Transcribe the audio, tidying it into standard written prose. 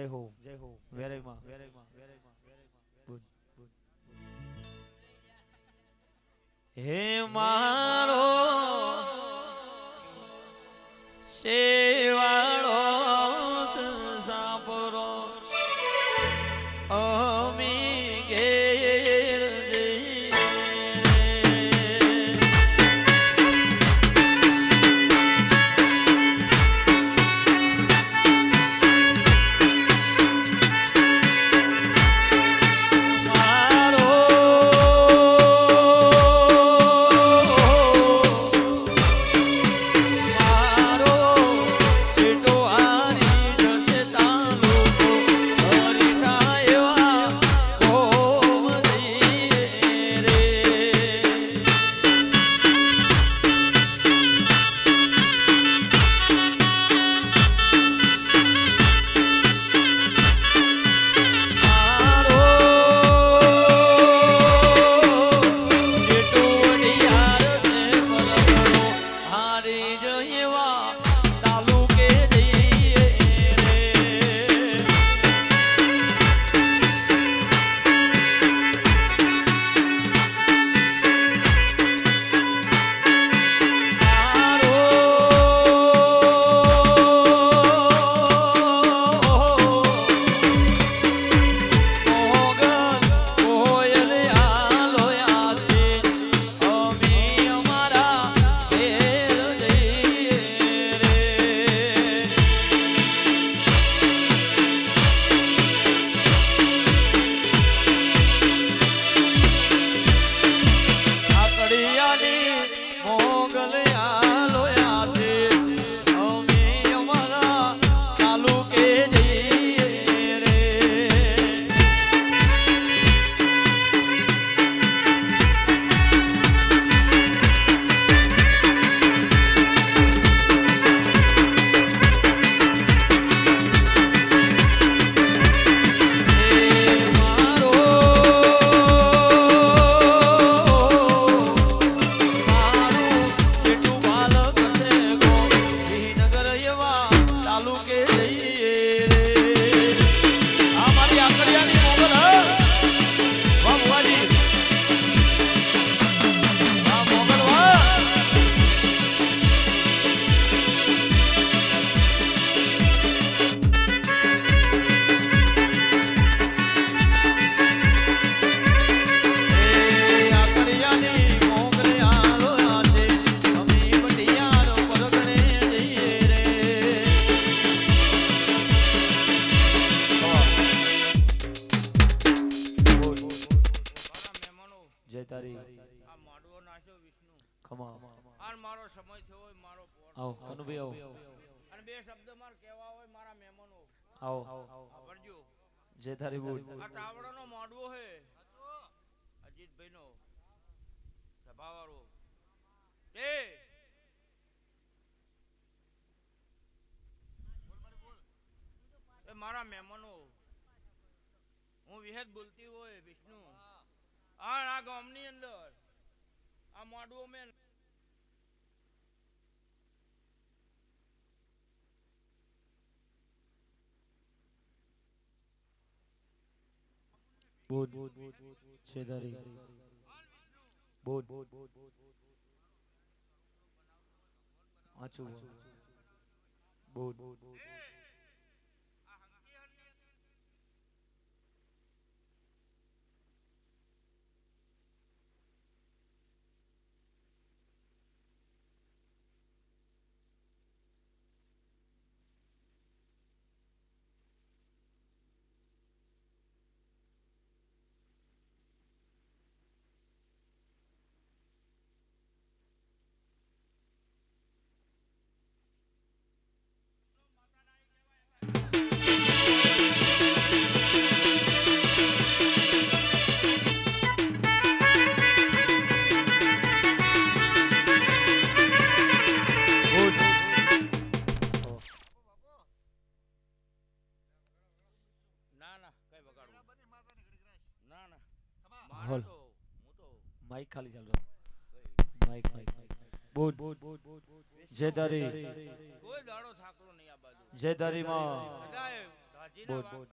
જય હો વેરેમાં વેરેમાં વેરેમાં બુન બુન હે મારો સેવાળો સાંભળો અમી ઘેર જઈએ જય તારી બોલ આ તાવડાનો મોડવો હે અજીતભાઈ નો સભાવાળો એ મારા મહેમાનો હું વિહેત બોલતી હોય વિષ્ણુ આ ગામની અંદર આ મોડવો મેં બોલ છેદારી બોલ આચું બોલ હોલ માઈક ખાલી ચાલુ માઈક બોલ જય તારી કોઈ દાડો થાકરો નહીં આ બાજુ જય તારી માં બોલ